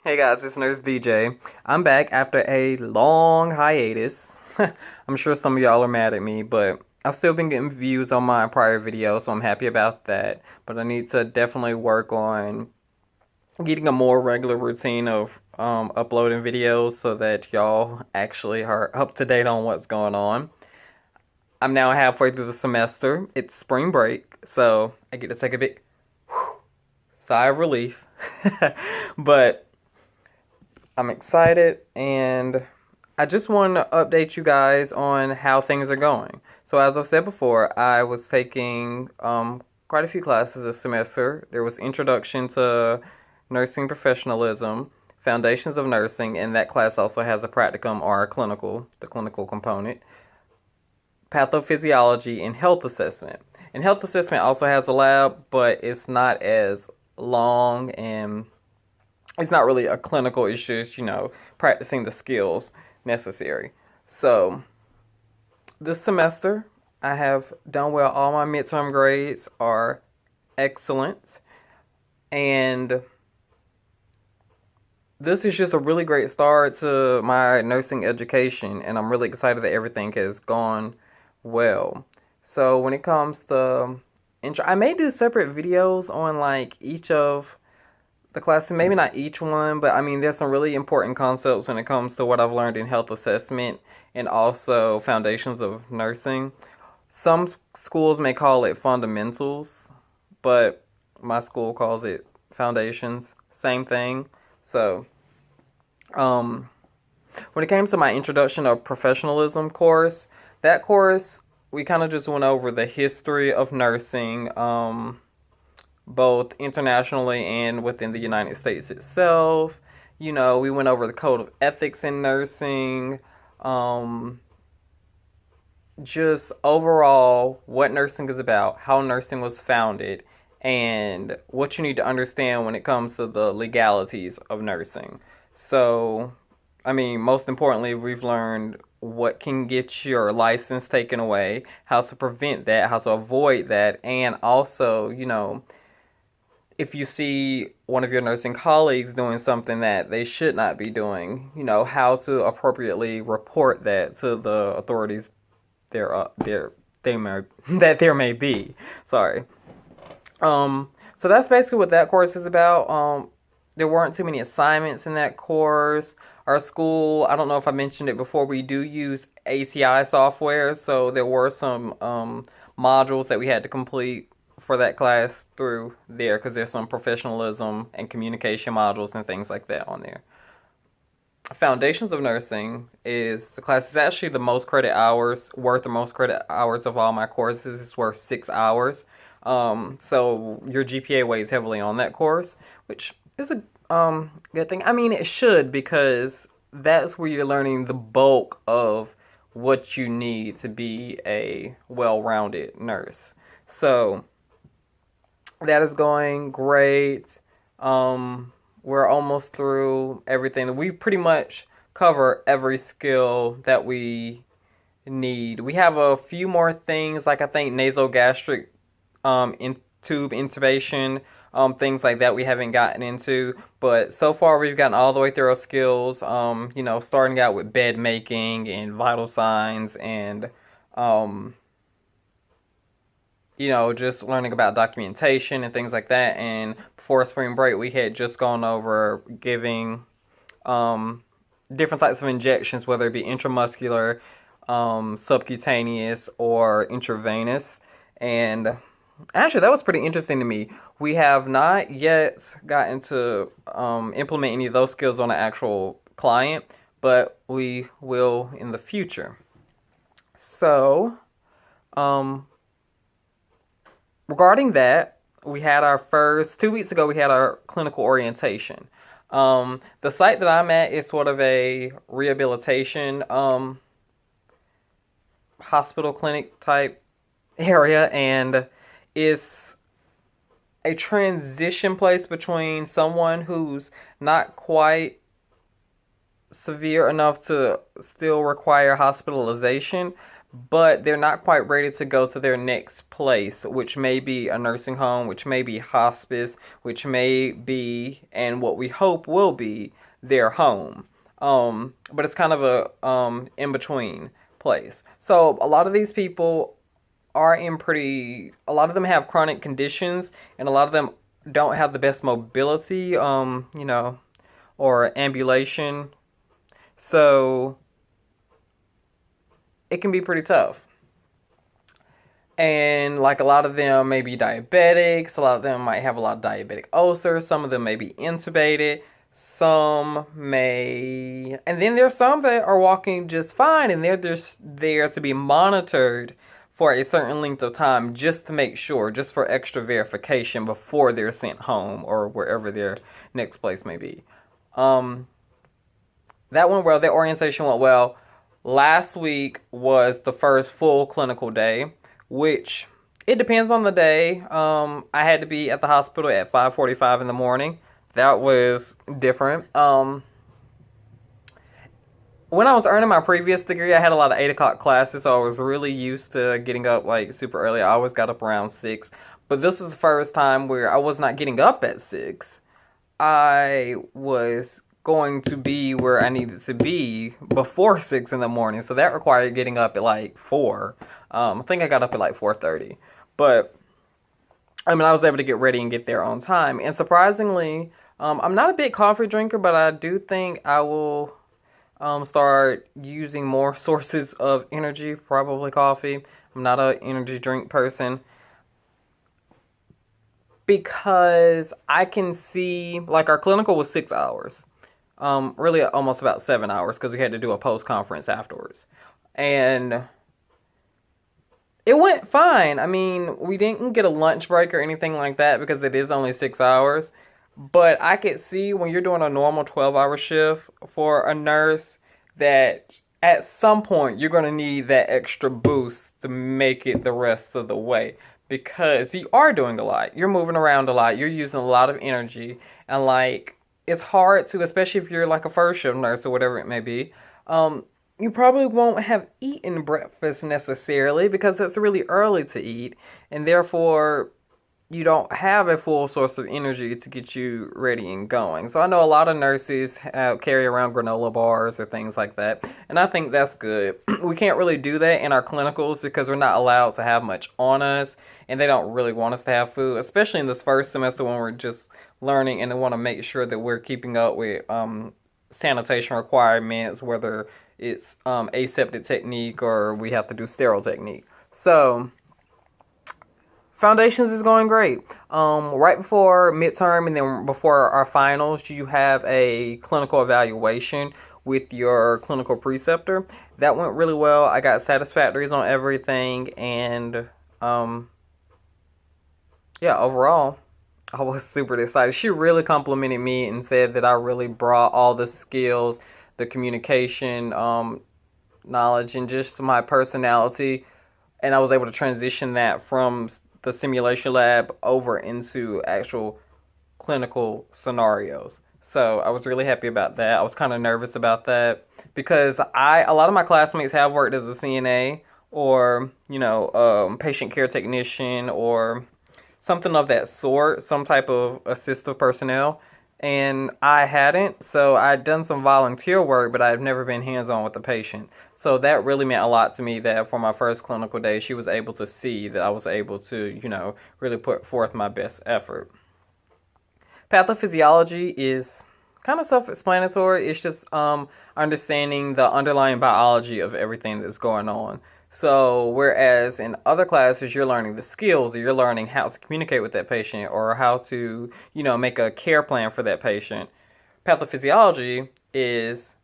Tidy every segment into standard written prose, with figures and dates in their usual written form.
Hey guys, it's Nurse DJ. I'm back after a long hiatus. I'm sure some of y'all are mad at me, but I've still been getting views on my prior videos, so I'm happy about that. But I need to definitely work on getting a more regular routine of uploading videos so that y'all actually are up to date on what's going on. I'm now halfway through the semester. It's spring break, so I get to take a big sigh of relief. But I'm excited and I just want to update you guys on how things are going. So, as I've said before, I was taking quite a few classes this semester. There was Introduction to Nursing Professionalism, Foundations of Nursing, and that class also has a practicum or a clinical, the clinical component, Pathophysiology, and Health Assessment. And Health Assessment also has a lab, but it's not as long and it's not really a clinical issue, it's, practicing the skills necessary. So this semester, I have done well. All my midterm grades are excellent. And this is just a really great start to my nursing education. And I'm really excited that everything has gone well. So when it comes to intro, I may do separate videos on like each of the classes, maybe not each one, but I mean, there's some really important concepts when it comes to what I've learned in health assessment and also foundations of nursing. Some schools may call it fundamentals, but my school calls it foundations. Same thing. So, um, when it came to my introduction of professionalism course, that course we kind of just went over the history of nursing. Both internationally and within the United States itself. We went over the code of ethics in nursing, just overall what nursing is about, how nursing was founded, and what you need to understand when it comes to the legalities of nursing. So, I mean, most importantly, we've learned what can get your license taken away, how to prevent that, how to avoid that, and also, if you see one of your nursing colleagues doing something that they should not be doing, how to appropriately report that to the authorities they may that there may be. Sorry. So that's basically what that course is about. There weren't too many assignments in that course. Our school, I don't know if I mentioned it before, we do use ATI software, so there were some modules that we had to complete for that class through there because there's some professionalism and communication modules and things like that on there. Foundations of Nursing is the class is actually the most credit hours, worth the most credit hours of all my courses. It's worth 6 hours. So your GPA weighs heavily on that course, which is a good thing. I mean, it should because that's where you're learning the bulk of what you need to be a well-rounded nurse. So that is going great. We're almost through everything. We pretty much cover every skill that we need. We have a few more things, like I think nasogastric tube intubation, things like that we haven't gotten into. But so far we've gotten all the way through our skills. Starting out with bed making and vital signs and just learning about documentation and things like that. And before spring break, we had just gone over giving different types of injections, whether it be intramuscular, subcutaneous, or intravenous. And actually, that was pretty interesting to me. We have not yet gotten to implement any of those skills on an actual client, but we will in the future. So, regarding that, we had our first 2 weeks ago. We had our clinical orientation. The site that I'm at is sort of a rehabilitation hospital clinic type area, and it's a transition place between someone who's not quite severe enough to still require hospitalization, but they're not quite ready to go to their next place, which may be a nursing home, which may be hospice, which may be, and what we hope will be, their home. But it's kind of a in between place. So a lot of these people are in pretty. A lot of them have chronic conditions, and a lot of them don't have the best mobility. Or ambulation. So it can be pretty tough. And like a lot of them may be diabetics, a lot of them might have a lot of diabetic ulcers, some of them may be intubated, some may, and then there's some that are walking just fine and they're just there to be monitored for a certain length of time just to make sure, just for extra verification before they're sent home or wherever their next place may be. That went well, their orientation went well. Last week was the first full clinical day, which it depends on the day. I had to be at the hospital at 5:45 in the morning. That was different. When I was earning my previous degree, I had a lot of 8 o'clock classes, so I was really used to getting up like super early. I always got up around 6. But this was the first time where I was not getting up at 6. I was going to be where I needed to be before 6 in the morning. So that required getting up at like 4. I think I got up at like 4:30. But I mean, I was able to get ready and get there on time. And surprisingly, I'm not a big coffee drinker, but I do think I will start using more sources of energy, probably coffee. I'm not an energy drink person because I can see, like, our clinical was 6 hours. Really almost about 7 hours because we had to do a post-conference afterwards. And it went fine. I mean, we didn't get a lunch break or anything like that because it is only 6 hours. But I could see when you're doing a normal 12-hour shift for a nurse that at some point you're going to need that extra boost to make it the rest of the way. Because you are doing a lot. You're moving around a lot. You're using a lot of energy. And like, it's hard to, especially if you're like a first shift nurse or whatever it may be, you probably won't have eaten breakfast necessarily because it's really early to eat. And therefore, you don't have a full source of energy to get you ready and going. So I know a lot of nurses carry around granola bars or things like that. And I think that's good. We can't really do that in our clinicals because we're not allowed to have much on us. And they don't really want us to have food, especially in this first semester when we're just learning and they want to make sure that we're keeping up with sanitation requirements, whether it's aseptic technique or we have to do sterile technique. So foundations is going great. Right before midterm and then before our finals, you have a clinical evaluation with your clinical preceptor. That went really well. I got satisfactories on everything, and overall, I was super excited. She really complimented me and said that I really brought all the skills, the communication, knowledge, and just my personality, and I was able to transition that from the simulation lab over into actual clinical scenarios. So I was really happy about that. I was kind of nervous about that because a lot of my classmates have worked as a CNA or, patient care technician or something of that sort, some type of assistive personnel. And I hadn't, so I'd done some volunteer work, but I've never been hands-on with the patient. So that really meant a lot to me that for my first clinical day, she was able to see that I was able to, really put forth my best effort. Pathophysiology is kind of self-explanatory. It's just understanding the underlying biology of everything that's going on. So whereas in other classes you're learning the skills or you're learning how to communicate with that patient or how to, make a care plan for that patient, pathophysiology is,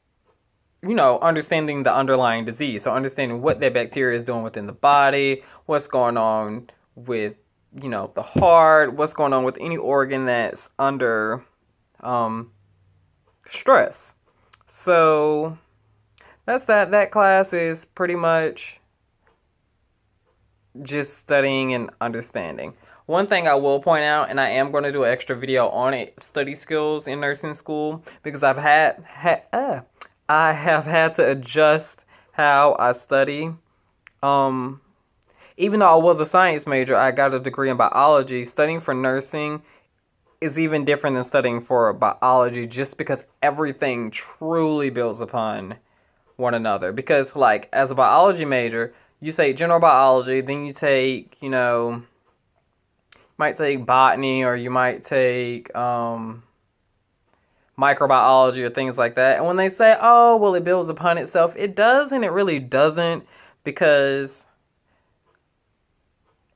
understanding the underlying disease. So understanding what that bacteria is doing within the body, what's going on with, the heart, what's going on with any organ that's under stress. So that's that. That class is pretty much just studying and understanding. One thing I will point out, and I am going to do an extra video on it, study skills in nursing school, because I have had to adjust how I study Um, Even though I was a science major, I got a degree in biology. Studying for nursing is even different than studying for biology just because everything truly builds upon one another. Because, like, as a biology major, you take general biology, then you take, might take botany, or you might take microbiology or things like that. And when they say, oh, well, it builds upon itself, it does and it really doesn't, because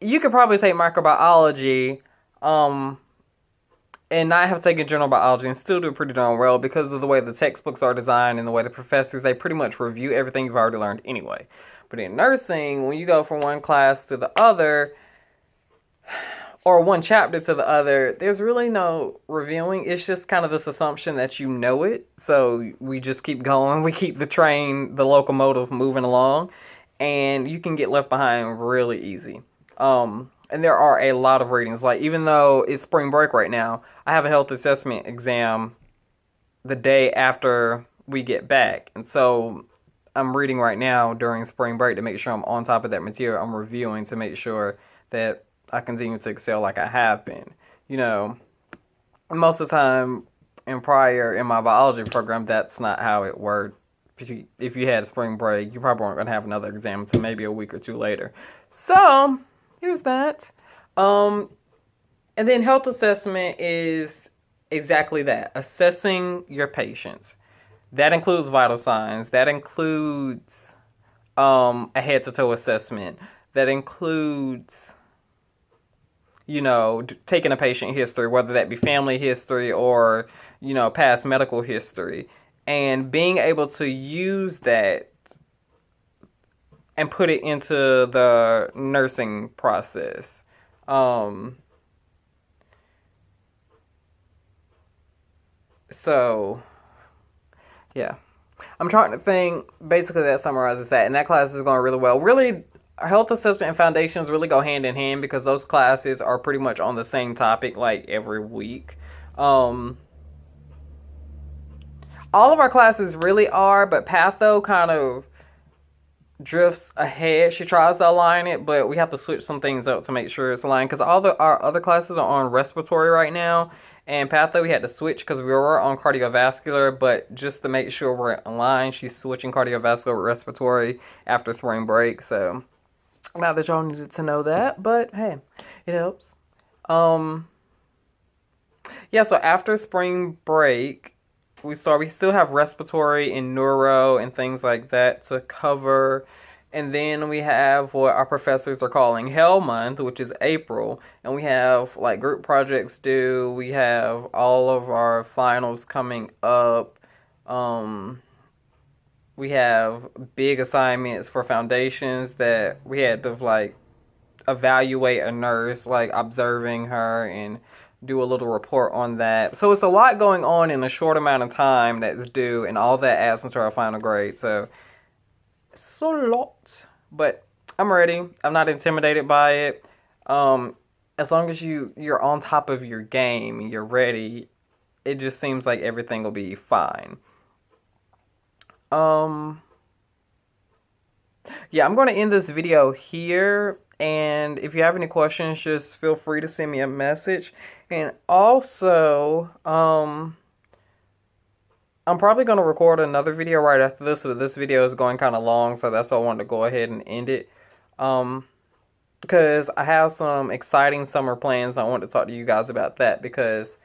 you could probably take microbiology and not have taken general biology and still do pretty darn well because of the way the textbooks are designed and the way the professors, they pretty much review everything you've already learned anyway. But in nursing, when you go from one class to the other, or one chapter to the other, there's really no reviewing. It's just kind of this assumption that you know it. So we just keep going. We keep the train, the locomotive moving along, and you can get left behind really easy. And there are a lot of readings. Like, even though it's spring break right now, I have a health assessment exam the day after we get back. And so I'm reading right now during spring break to make sure I'm on top of that material. I'm reviewing to make sure that I continue to excel like I have been. Most of the time in my biology program, that's not how it worked. If you had a spring break, you probably weren't going to have another exam until maybe a week or two later. So, here's that. And then health assessment is exactly that. Assessing your patients. That includes vital signs. That includes a head-to-toe assessment. That includes taking a patient history, whether that be family history or, past medical history, and being able to use that and put it into the nursing process. So, yeah. I'm trying to think, basically that summarizes that, and that class is going really well. Really, health assessment and foundations really go hand in hand because those classes are pretty much on the same topic like every week. All of our classes really are, but patho kind of drifts ahead. She tries to align it, but we have to switch some things up to make sure it's aligned because our other classes are on respiratory right now, and patho we had to switch because we were on cardiovascular, but just to make sure we're aligned, she's switching cardiovascular with respiratory after spring break. So not that y'all needed to know that, but hey, it helps. Yeah, so after spring break, we still have respiratory and neuro and things like that to cover. And then we have what our professors are calling Hell Month, which is April. And we have like group projects due. We have all of our finals coming up. We have big assignments for foundations that we had to like evaluate a nurse, like observing her and do a little report on that. So it's a lot going on in a short amount of time that's due, and all that adds into our final grade. So it's a lot, but I'm ready. I'm not intimidated by it. As long as you're on top of your game and you're ready, it just seems like everything will be fine. Yeah, I'm going to end this video here. And if you have any questions, just feel free to send me a message. And also, I'm probably going to record another video right after this, but this video is going kind of long, so that's why I wanted to go ahead and end it. Because I have some exciting summer plans, and I want to talk to you guys about that, because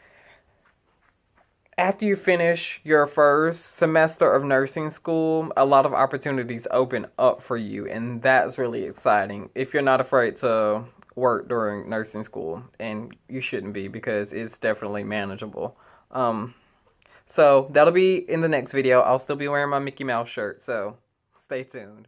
after you finish your first semester of nursing school, a lot of opportunities open up for you, and that's really exciting if you're not afraid to work during nursing school, and you shouldn't be because it's definitely manageable. So that'll be in the next video. I'll still be wearing my Mickey Mouse shirt, so stay tuned.